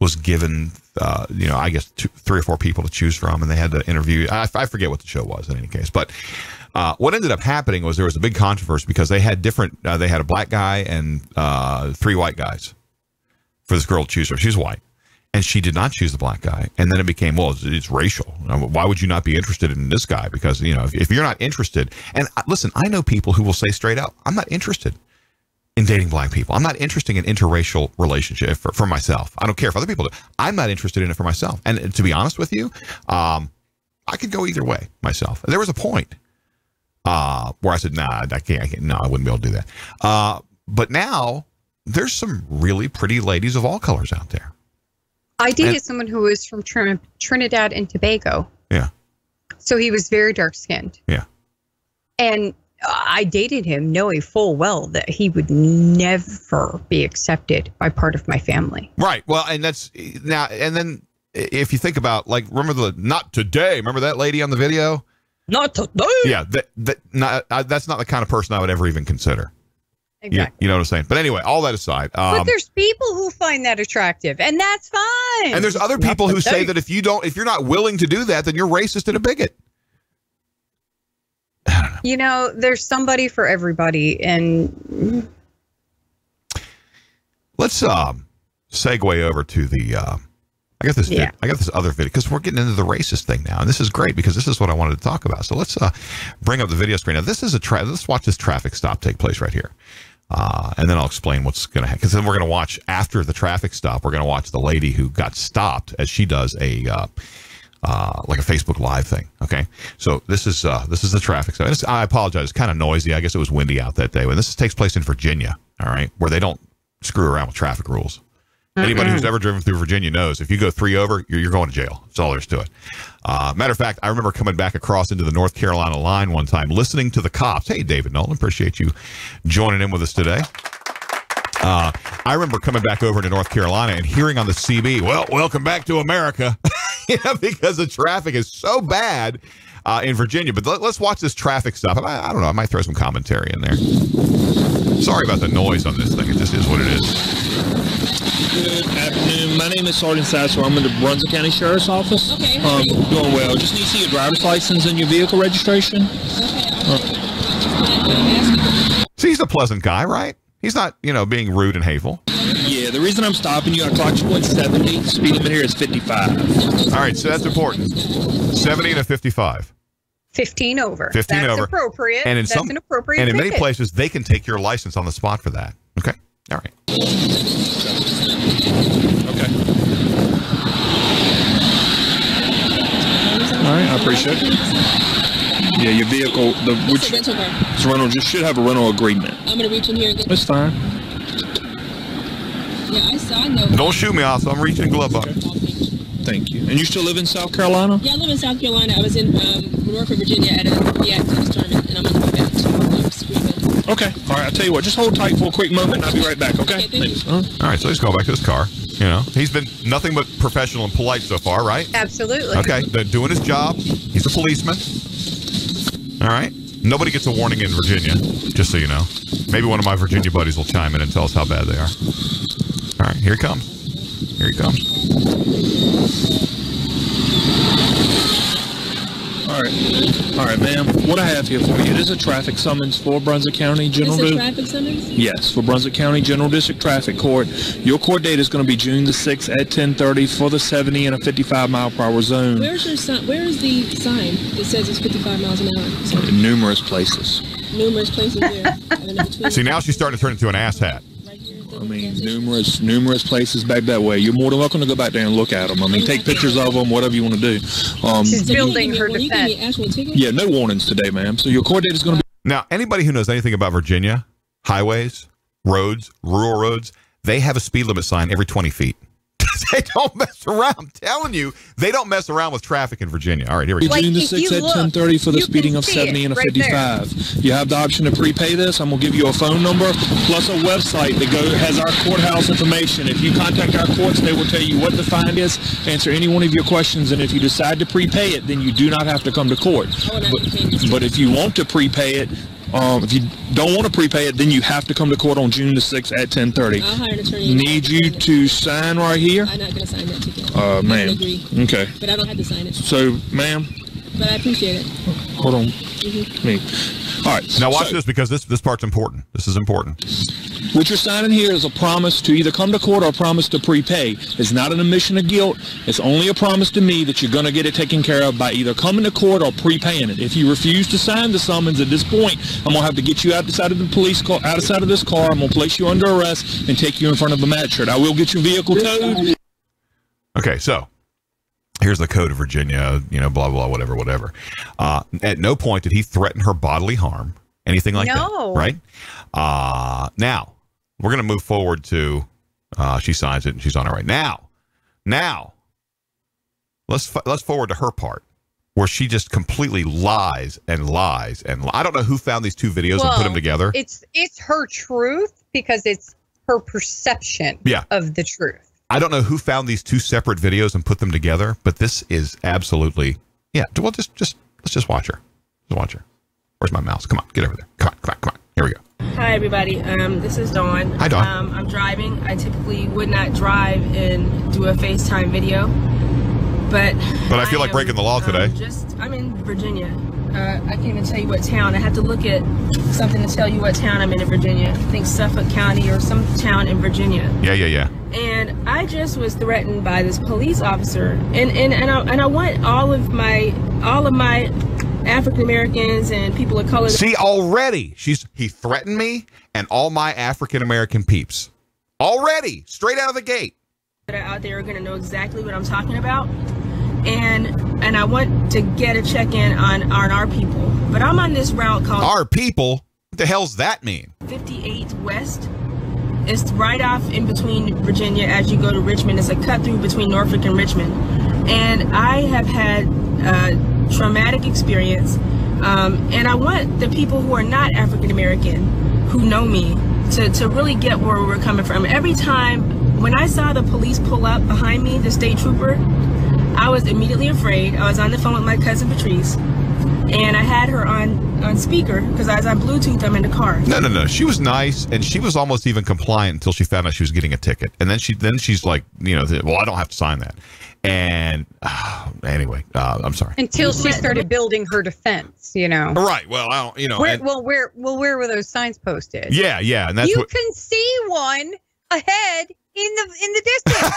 was given, I guess 3 or 4 people to choose from, and they had to interview. I forget what the show was in any case. But what ended up happening was there was a big controversy because they had they had a black guy and 3 white guys for this girl to choose from. She's white. And she did not choose the black guy. And then it became, well, it's racial. Why would you not be interested in this guy? Because, if you're not interested, and listen, I know people who will say straight up, I'm not interested in dating black people. I'm not interested in interracial relationship for myself. I don't care if other people do. I'm not interested in it for myself. And to be honest with you, I could go either way myself. There was a point where I said, nah, I can't. No, I wouldn't be able to do that. But now there's some really pretty ladies of all colors out there. I dated someone who was from Trinidad and Tobago. Yeah. So he was very dark-skinned. Yeah. And I dated him knowing full well that he would never be accepted by part of my family. Right. Well, and that's now, and then if you think about, remember not today. Remember that lady on the video? Not today. Yeah. That's not the kind of person I would ever even consider. Exactly. You know what I'm saying? But anyway, all that aside. But there's people who find that attractive, and that's fine. And there's other people who say that if you're not willing to do that, then you're racist and a bigot. I don't know. There's somebody for everybody, and let's segue over to the. I got this other video because we're getting into the racist thing now, and this is great because this is what I wanted to talk about. So let's bring up the video screen. Now this is let's watch this traffic stop take place right here. And then I'll explain what's going to happen. Because then we're going to watch, after the traffic stop, we're going to watch the lady who got stopped as she does a Facebook Live thing. Okay, so this is the traffic stop. I apologize. It's kind of noisy. I guess it was windy out that day. And this takes place in Virginia. All right, where they don't screw around with traffic rules. Anybody who's ever driven through Virginia knows if you go 3 over, you're going to jail. That's all there is to it. Matter of fact, I remember coming back across into the North Carolina line one time, listening to the cops. Hey, David Nolan, appreciate you joining in with us today. I remember coming back over to North Carolina and hearing on the CB, well, welcome back to America, because the traffic is so bad in Virginia. But let's watch this traffic stop. I don't know. I might throw some commentary in there. Sorry about the noise on this thing. It just is what it is. Good afternoon. My name is Sergeant Sasser. I'm in the Brunswick County Sheriff's Office. Okay. Doing well. Just need to see your driver's license and your vehicle registration. Okay. See, he's a pleasant guy, right? He's not, being rude and hateful. Yeah, the reason I'm stopping you, I clocked you at 70. The speed limit here is 55. All right, so that's important. 70 to 55. 15 over. 15 That's over. Appropriate. And That's an appropriate And in many ticket. places, they can take your license on the spot for that. Okay? All right. Okay. All right, I appreciate it. Yeah, your vehicle, It's a rental car. It's rental, just should have a rental agreement. I'm going to reach in here and get... That's fine. Yeah, I know. Don't shoot me off, so I'm reaching glove box. Thank you. And you still live in South Carolina? Yeah, I live in South Carolina. I was in Norfolk, Virginia at a tennis tournament, and I'm on the way back to Springfield. Okay. All right, I'll tell you what. Just hold tight for a quick moment, and I'll be right back, okay? Okay, thank you. All right, so he's going back to his car. He's been nothing but professional and polite so far, right? Absolutely. Okay, they're doing his job. He's a policeman. All right. Nobody gets a warning in Virginia, just so you know. Maybe one of my Virginia buddies will chime in and tell us how bad they are. All right, here he comes. Here he comes. All right, ma'am. What I have here for you, it is a traffic summons for Brunswick County General Is it District. traffic summons? Yes, for Brunswick County General District Traffic Court. Your court date is going to be June the 6th at 10:30 for the 70 and a 55 mile per hour zone. Where's your sign? Where is the sign that says it's 55 miles an hour? So, In numerous places. numerous places there. And then in between. See, now she's starting to turn into an asshat. Right here. I mean, numerous places back that way. You're more than welcome to go back there and look at them. I mean, take pictures of them, whatever you want to do. She's building her defense. Yeah, no warnings today, ma'am. So your court date is going to be... Now, anybody who knows anything about Virginia, highways, roads, rural roads, they have a speed limit sign every 20 feet. They don't mess around. I'm telling you, they don't mess around with traffic in Virginia. All right, here we go. June the 6th at 10:30 for the speeding of 70 and a 55. You have the option to prepay this. I'm going to give you a phone number plus a website that has our courthouse information. If you contact our courts, they will tell you what the fine is, answer any one of your questions, and if you decide to prepay it, then you do not have to come to court. But if you want to prepay it, if you don't want to prepay it, then you have to come to court on June the 6th at 10:30. I'll hire an attorney. Need you to sign right here? I'm not going to sign that ticket. Ma'am. Agree. Okay. But I don't have to sign it. So, ma'am. But I appreciate it. Hold on. Me. All right. Now watch this, because this part's important. This is important. What you're signing here is a promise to either come to court or a promise to prepay. It's not an admission of guilt. It's only a promise to me that you're going to get it taken care of by either coming to court or prepaying it. If you refuse to sign the summons at this point, I'm going to have to get you outside of the police car, outside of this car. I'm going to place you under arrest and take you in front of the magistrate. I will get your vehicle towed. Okay, so here's the code of Virginia, blah, blah, whatever. At no point did he threaten her bodily harm, anything like that, right? Now, we're going to move forward to, she signs it and she's on it right now. Now, let's forward to her part, where she just completely lies and lies. And I don't know who found these two videos and put them together. It's her truth, because it's her perception of the truth. I don't know who found these two separate videos and put them together, but this is absolutely, well, let's just watch her. Just watch her. Where's my mouse? Come on, get over there. Come on. Here we go. Hi, everybody. This is Dawn. Hi, Dawn. I'm driving. I typically would not drive and do a FaceTime video, but I feel like breaking the law today. I'm in Virginia. I can't even tell you what town. I had to look at something to tell you what town I'm in Virginia. I think Suffolk County or some town in Virginia. Yeah. And I just was threatened by this police officer, and I want all of my African Americans and people of color. See, already he threatened me and all my African American peeps. Already, straight out of the gate. That are out there are going to know exactly what I'm talking about, and I want to get a check-in on our people. But I'm on this route called our people. What the hell's that mean? 58 West. It's right off in between Virginia as you go to Richmond. It's a cut through between Norfolk and Richmond, and I have had traumatic experience, and I want the people who are not African American, who know me, to really get where we're coming from. Every time when I saw the police pull up behind me, the state trooper, I was immediately afraid. I was on the phone with my cousin Patrice, and I had her on speaker because I was on Bluetooth. I'm in the car. No. She was nice, and she was almost even compliant until she found out she was getting a ticket, and then she's like, well, I don't have to sign that. And anyway, I'm sorry. Until she started building her defense, Right. Well, I don't, where were those signs posted? Yeah, and that's you can see one ahead in the distance.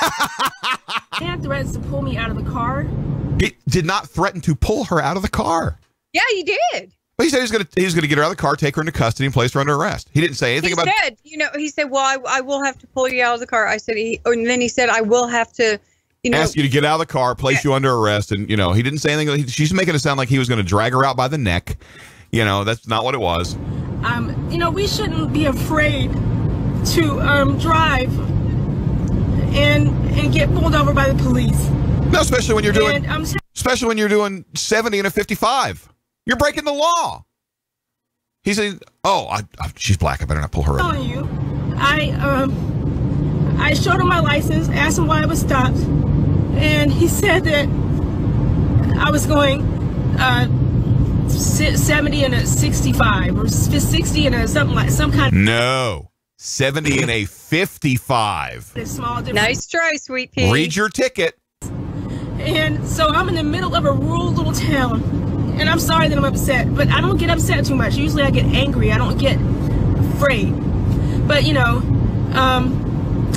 And threats to pull me out of the car. He did not threaten to pull her out of the car. Yeah, he did. Well, he said he was gonna get her out of the car, take her into custody, and place her under arrest. He didn't say anything about. He said, well, I will have to pull you out of the car. And then he said, I will have to. Ask you to get out of the car, place you under arrest, and he didn't say anything. She's making it sound like he was going to drag her out by the neck. That's not what it was. We shouldn't be afraid to drive and get pulled over by the police. No, especially when you're doing 70 and a 55. You're breaking the law. He said, "Oh, she's black. I better not pull her over." I'm telling you, I showed him my license, asked him why I was stopped, and he said that I was going 70 and a 65 or 60 and a some kind of. No, 70 and a 55. A small difference. Nice try, sweet pea. Read your ticket. And so I'm in the middle of a rural little town, and I'm sorry that I'm upset, but I don't get upset too much. Usually I get angry. I don't get afraid. But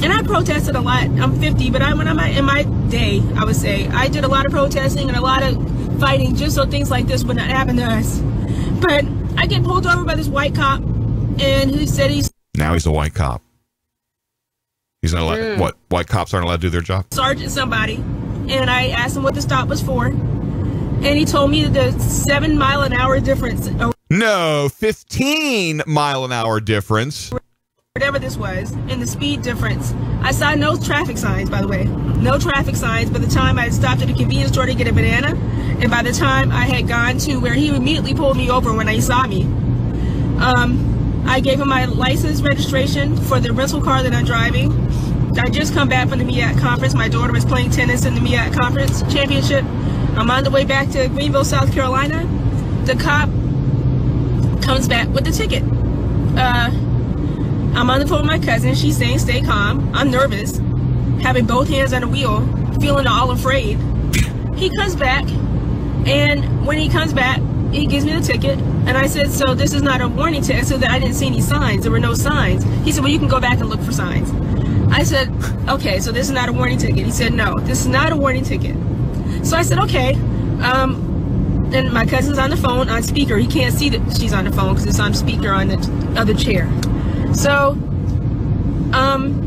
and I protested a lot. I'm 50, but when I'm in my day, I would say, I did a lot of protesting and a lot of fighting just so things like this would not happen to us. But I get pulled over by this white cop, and he said Now he's a white cop. He's not allowed. What? White cops aren't allowed to do their job? Sergeant somebody, and I asked him what the stop was for, and he told me the 7 mile an hour difference. No, 15 mile an hour difference. Whatever this was, and the speed difference. I saw no traffic signs, by the way. No traffic signs by the time I had stopped at a convenience store to get a banana, and by the time I had gone to where he immediately pulled me over when he saw me. I gave him my license registration for the rental car that I'm driving. I just come back from the MEAC conference. My daughter was playing tennis in the MEAC conference championship. I'm on the way back to Greenville, South Carolina. The cop comes back with the ticket. I'm on the phone with my cousin. She's saying, stay calm. I'm nervous, having both hands on the wheel, feeling all afraid. He comes back, and when he comes back, he gives me the ticket. And I said, so this is not a warning ticket. I said that I didn't see any signs. There were no signs. He said, well, you can go back and look for signs. I said, okay, so this is not a warning ticket. He said, no, this is not a warning ticket. So I said, okay. And my cousin's on the phone on speaker. He can't see that she's on the phone because it's on speaker on the other chair. So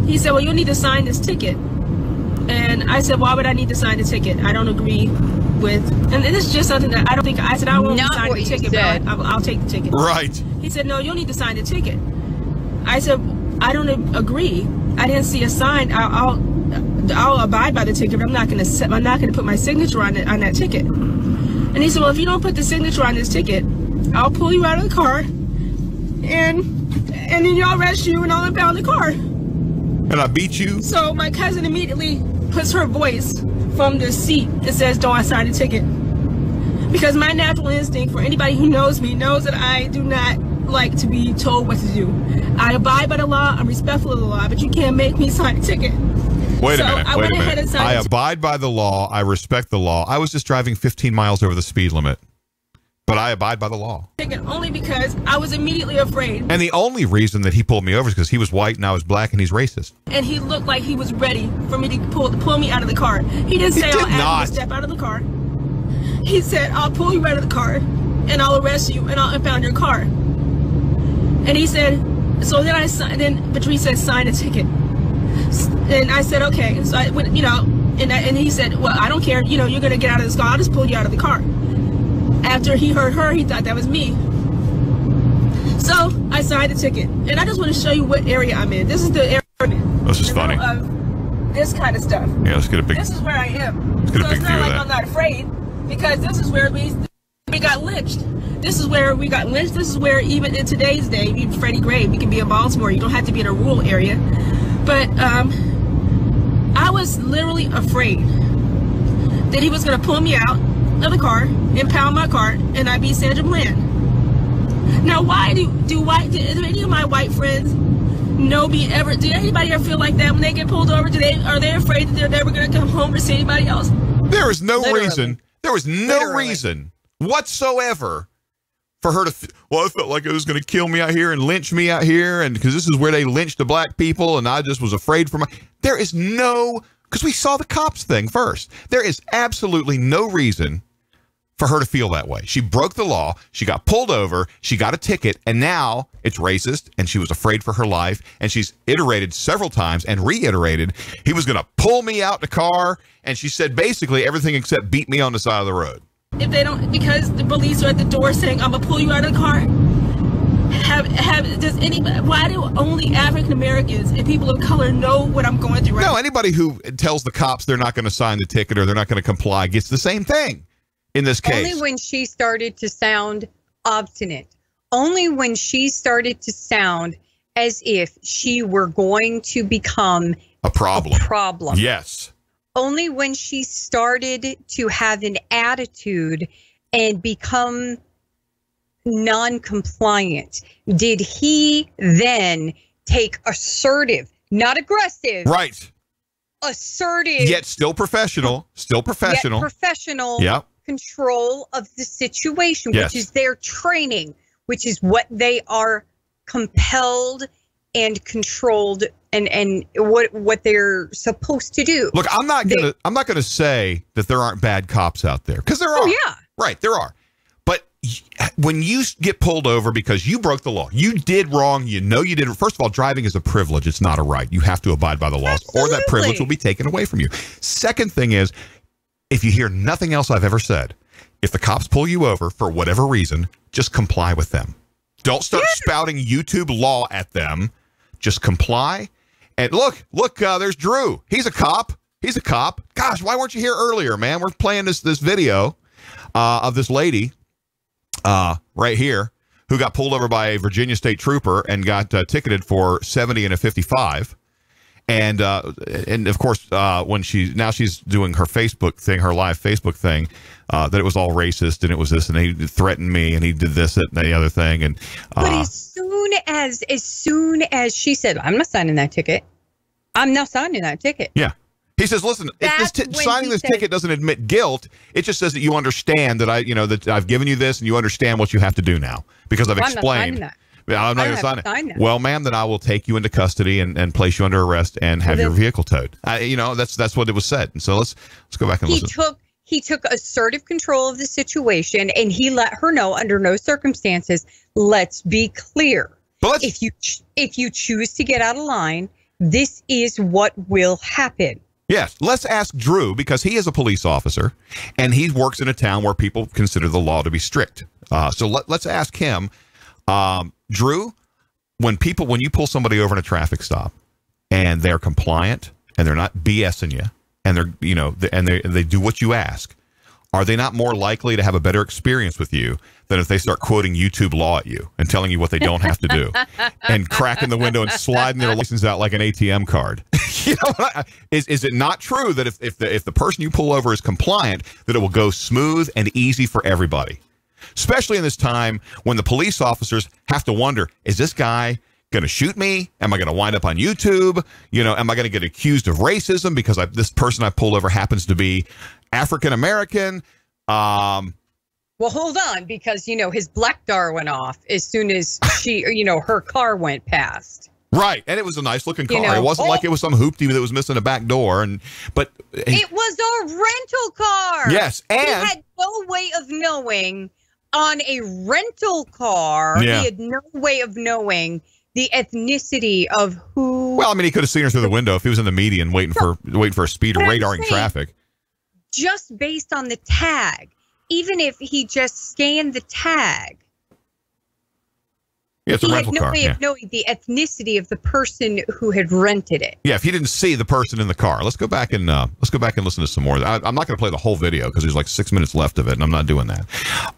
he said, well, you'll need to sign this ticket. And I said, why would I need to sign the ticket? I don't agree with, and this is just something that I don't think, I said, I won't sign the ticket, but I'll take the ticket. Right. He said, no, you'll need to sign the ticket. I said, I don't agree. I didn't see a sign. I'll abide by the ticket, but I'm not going to put my signature on that ticket. And he said, well, if you don't put the signature on this ticket, I'll pull you out of the car, and then I'll arrest you, and I'll impound the car. And I beat you? So my cousin immediately puts her voice from the seat and says, don't sign the ticket. Because my natural instinct, for anybody who knows me, knows that I do not like to be told what to do. I abide by the law, I'm respectful of the law, but you can't make me sign a ticket. Wait a minute. I abide by the law, I respect the law. I was just driving 15 miles over the speed limit. But I abide by the law. Only because I was immediately afraid. And the only reason that he pulled me over is because he was white and I was black and he's racist. And he looked like he was ready for me to pull me out of the car. He didn't say, I'll ask you to step out of the car. He said, I'll pull you out of the car and I'll arrest you and I'll impound your car. And he said, so then Patrice said, sign a ticket. And I said, okay. So I went, and he said, well, I don't care. You're going to get out of this car. I'll just pull you out of the car. After he heard her, he thought that was me. So I signed the ticket. And I just want to show you what area I'm in. This is the area I'm in. This is funny. This kind of stuff. Yeah, let's get a big. This is where I am. Let's get a big view of that. I'm not afraid, because this is where we got lynched. This is where we got lynched. This is where, even in today's day, even Freddie Gray, we can be in Baltimore. You don't have to be in a rural area. But I was literally afraid that he was going to pull me out of the car, impound my car, and I'd be Sandra Bland. Now, why do any of my white friends know me ever? Did anybody ever feel like that when they get pulled over? Are they afraid that they're never going to come home or see anybody else? There was no reason. There was no reason whatsoever for her to. Well, I felt like it was going to kill me out here and lynch me out here, and because this is where they lynched the black people, and I just was afraid for my. There is no, because we saw the cops thing first. There is absolutely no reason for her to feel that way. She broke the law. She got pulled over. She got a ticket, and now it's racist, and she was afraid for her life, and she's iterated several times and reiterated he was going to pull me out the car, and she said basically everything except beat me on the side of the road. If they don't, because the police are at the door saying, I'm gonna pull you out of the car. Why do only African Americans and people of color know what I'm going through right now? No, anybody who tells the cops they're not going to sign the ticket or they're not going to comply gets the same thing in this case. Only when she started to sound obstinate. Only when she started to sound as if she were going to become a problem. Yes. Only when she started to have an attitude and become non-compliant did he then take assertive, not aggressive. Right. Assertive. Yet still professional. Yep. Control of the situation, which is their training, which is what they are compelled and controlled and what they're supposed to do. Look, I'm not gonna say that there aren't bad cops out there, because there are. Oh yeah. Right, there are. But when you get pulled over because you broke the law, you did wrong, you know you did it. First of all, driving is a privilege. It's not a right. You have to abide by the laws, or that privilege will be taken away from you. Second thing is, if you hear nothing else I've ever said, if the cops pull you over for whatever reason, just comply with them. Don't start spouting YouTube law at them. Just comply. And look, there's Drew. He's a cop. Gosh, why weren't you here earlier, man? We're playing this video of this lady right here who got pulled over by a Virginia state trooper and got ticketed for 70 and a 55. And of course, when she's doing her Facebook thing, her live Facebook thing, that it was all racist and it was this, and he threatened me and he did this and the other thing. And but as soon as she said, "I'm not signing that ticket," I'm not signing that ticket. Yeah. He says, "Listen, signing this ticket doesn't admit guilt. It just says that you understand that that I've given you this and you understand what you have to do now because I've explained." I'm not going to sign it. Well, ma'am, then I will take you into custody and place you under arrest and have your vehicle towed. That's what it was said. And so let's go back and listen. He took assertive control of the situation, and he let her know under no circumstances. Let's be clear. If you choose to get out of line, this is what will happen. Yes, let's ask Drew, because he is a police officer and he works in a town where people consider the law to be strict. So let's ask him. Drew, when you pull somebody over in a traffic stop and they're compliant and they're not BSing you and they do what you ask, are they not more likely to have a better experience with you than if they start quoting YouTube law at you and telling you what they don't have to do and cracking the window and sliding their license out like an ATM card? Is it not true that if the person you pull over is compliant, that it will go smooth and easy for everybody? Especially in this time when the police officers have to wonder, is this guy going to shoot me? Am I going to wind up on YouTube? Am I going to get accused of racism because this person I pulled over happens to be African-American? Well, hold on, because, his black dar went off as soon as her car went past. Right. And it was a nice looking car. It wasn't like it was some hoopty that was missing a back door. But it was a rental car. Yes. And he had no way of knowing on a rental car. Yeah. He had no way of knowing the ethnicity of who. Well, I mean, he could have seen her through the window if he was in the median waiting for a speeder, radaring traffic. Just based on the tag, even if he just scanned the tag. Yeah, it's a rental car. He had no way of knowing the ethnicity of the person who had rented it. Yeah, if he didn't see the person in the car. Let's go back and listen to some more. I'm not going to play the whole video because there's like 6 minutes left of it, and I'm not doing that.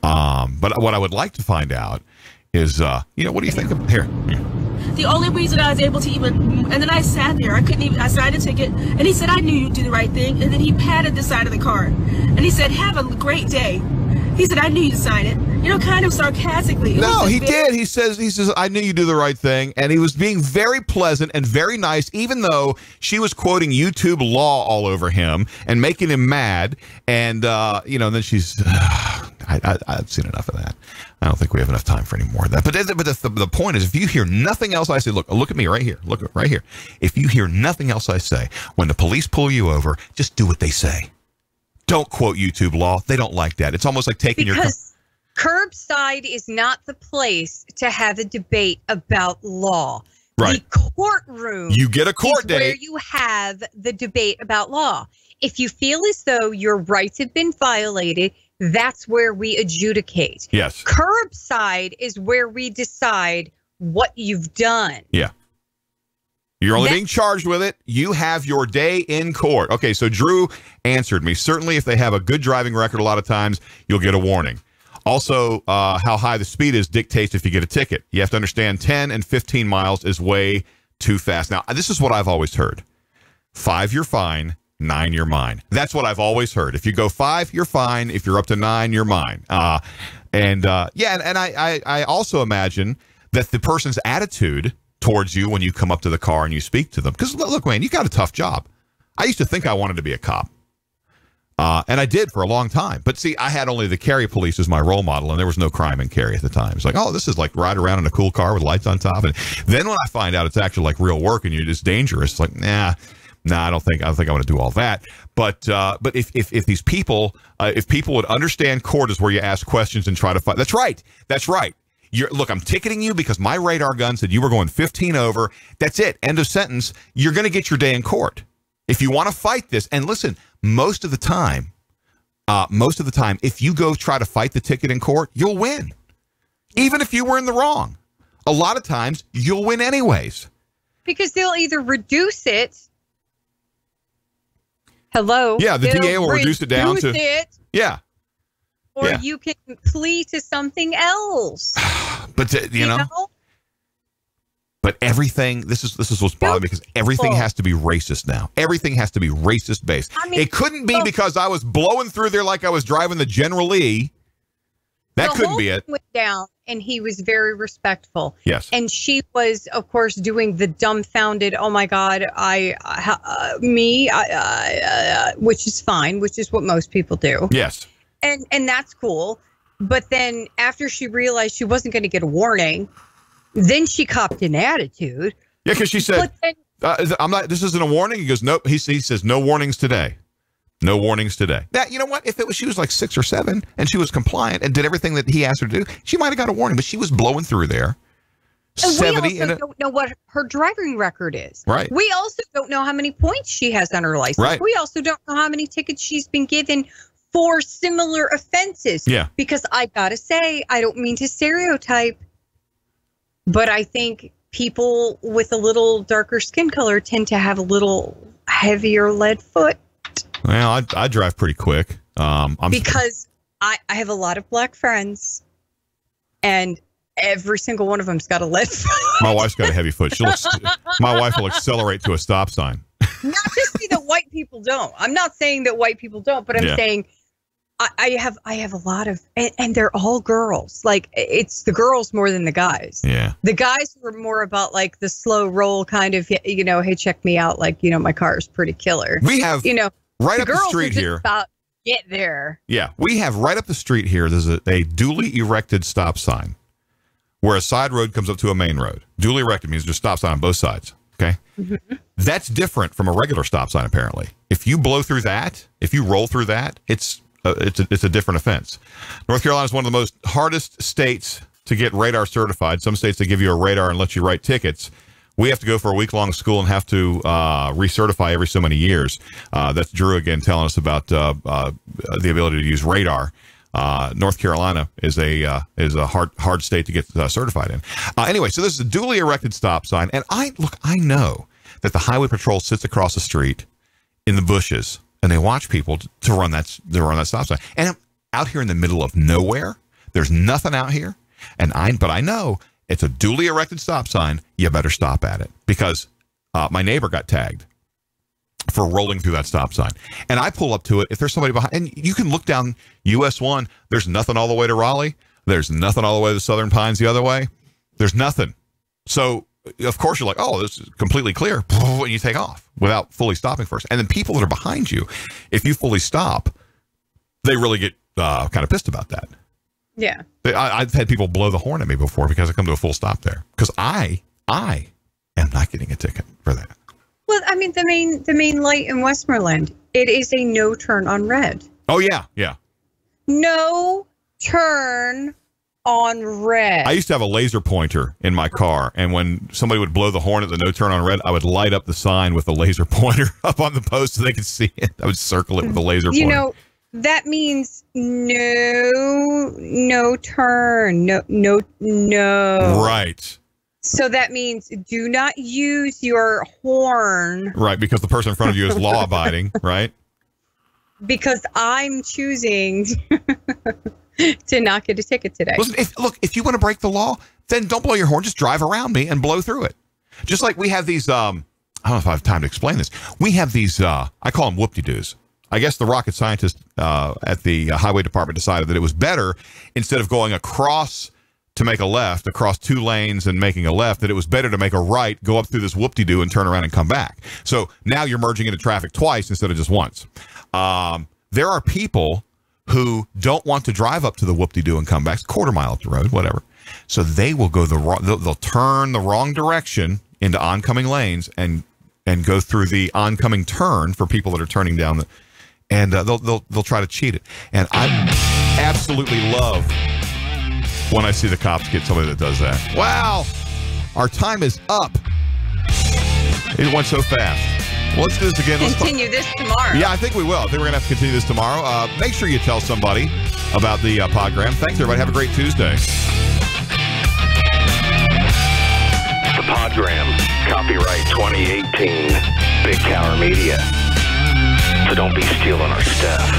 But what I would like to find out is, what do you think of here? The only reason I was able to and then I sat there, I signed a ticket, and he said, "I knew you'd do the right thing," and then he patted the side of the car, and he said, "Have a great day." He said, "I knew you'd sign it," kind of sarcastically. No, he did. He says, "I knew you'd do the right thing," and he was being very pleasant and very nice, even though she was quoting YouTube law all over him and making him mad, and then she's, I've seen enough of that. I don't think we have enough time for any more of that. But the point is, if you hear nothing else I say, look at me right here. Look right here. If you hear nothing else I say, when the police pull you over, just do what they say. Don't quote YouTube law. They don't like that. It's almost like taking because curbside is not the place to have a debate about law. Right. The courtroom. You get a court date where you have the debate about law. If you feel as though your rights have been violated, that's where we adjudicate. Yes. Curbside is where we decide what you've done. Yeah. You're only being charged with it. You have your day in court. Okay, so Drew answered me. Certainly, if they have a good driving record, a lot of times you'll get a warning. Also, how high the speed is dictates if you get a ticket. You have to understand 10 and 15 miles is way too fast. Now, this is what I've always heard. 5, you're fine. 9, you're mine. That's what I've always heard. If you go 5, you're fine. If you're up to 9, you're mine. And I also imagine that the person's attitude towards you when you come up to the car and you speak to them. Because look, man, you got a tough job. I used to think I wanted to be a cop. And I did for a long time. But see, I had only the Cary police as my role model, and there was no crime in Cary at the time. It's like, oh, this is like ride around in a cool car with lights on top. And then when I find out it's actually like real work and it's dangerous, it's like, nah, No, I don't think I want to do all that. But if these people, if people would understand court is where you ask questions and try to fight. That's right. Look, I'm ticketing you because my radar gun said you were going 15 over. That's it. End of sentence. You're going to get your day in court. If you want to fight this, and listen, most of the time, if you go try to fight the ticket in court, you'll win. Even if you were in the wrong. A lot of times, you'll win anyways. Because they'll either reduce it. Hello. Yeah, the DA will reduce it down to. Yeah. Or you can plea to something else. But you know. But everything. This is what's bothering me because everything has to be racist now. Everything has to be racist based. I mean, it couldn't be because I was blowing through there like I was driving the General Lee. That couldn't be it. Went down, and he was very respectful. Yes. And she was, of course, doing the dumbfounded. Oh my God, which is fine, which is what most people do. Yes. And that's cool. But then after she realized she wasn't going to get a warning, then she copped an attitude. Yeah, because she said, "I'm not. This isn't a warning." He goes, "Nope." He says, "No warnings today. No warnings today." That, you know what? If she was like 6 or 7 and she was compliant and did everything that he asked her to do, she might have got a warning. But she was blowing through there. And 70. We also don't know what her driving record is. Right. We also don't know how many points she has on her license. Right. We also don't know how many tickets she's been given for similar offenses. Yeah. Because I gotta say, I don't mean to stereotype, but I think people with a little darker skin color tend to have a little heavier lead foot. Well, I drive pretty quick. Because I have a lot of black friends, and every single one of them's got a lead foot. My wife's got a heavy foot. My wife will accelerate to a stop sign. Not to say that white people don't. I'm not saying that white people don't, but I'm saying I have a lot of, and they're all girls. Like, it's the girls more than the guys. Yeah. The guys were more about like the slow roll kind of, you know, hey, check me out. Like, you know, my car is pretty killer. We have, you know, right up the street here. About get there. Yeah. We have right up the street here. There's a duly erected stop sign where a side road comes up to a main road. Duly erected means there's a stop sign on both sides. Okay. Mm-hmm. That's different from a regular stop sign, apparently. If you blow through that, if you roll through that, it's a different offense. North Carolina is one of the most hardest states to get radar certified. Some states, they give you a radar and let you write tickets. We have to go for a week-long school and have to recertify every so many years. That's Drew again telling us about the ability to use radar. North Carolina is a hard state to get certified in. Anyway, so this is a duly erected stop sign, and I know that the highway patrol sits across the street in the bushes, and they watch people to run that stop sign. And I'm out here in the middle of nowhere. There's nothing out here, but I know it's a duly erected stop sign. You better stop at it because my neighbor got tagged for rolling through that stop sign. And I pull up to it. If there's somebody behind, and you can look down US 1, there's nothing all the way to Raleigh. There's nothing all the way to Southern Pines the other way. There's nothing. So, of course, you're like, oh, this is completely clear. And you take off without fully stopping first. And then people that are behind you, if you fully stop, they really get kind of pissed about that. Yeah. I've had people blow the horn at me before because I come to a full stop there. Because I am not getting a ticket for that. Well, I mean, the main light in Westmoreland, it is a no turn on red. Oh, yeah, yeah. No turn on red. I used to have a laser pointer in my car, and when somebody would blow the horn at the no turn on red, I would light up the sign with the laser pointer up on the post so they could see it. I would circle it with a laser pointer. You know, that means no turn, no. Right. So that means do not use your horn. Right, because the person in front of you is law-abiding, right? Because I'm choosing to not get a ticket today. Listen, if you want to break the law, then don't blow your horn. Just drive around me and blow through it. Just like we have these, I don't know if I have time to explain this. We have these, I call them whoop-de-doos. I guess the rocket scientist at the highway department decided that it was better, instead of going across to make a left, across 2 lanes and making a left, that it was better to make a right, go up through this whoop-de-doo and turn around and come back. So now you're merging into traffic twice instead of just once. There are people who don't want to drive up to the whoop-de-doo and come back, quarter mile up the road, whatever. So they will go they'll turn the wrong direction into oncoming lanes and and go through the oncoming turn for people that are turning down the, and they'll try to cheat it. And I absolutely love when I see the cops get somebody that does that. Wow, our time is up. It went so fast. Well, let's do this again. Continue this tomorrow. Yeah, I think we will. I think we're going to have to continue this tomorrow. Make sure you tell somebody about the Podgram. Thanks, everybody. Have a great Tuesday. The Podgram, copyright 2018, Big Tower Media. So don't be stealing our stuff.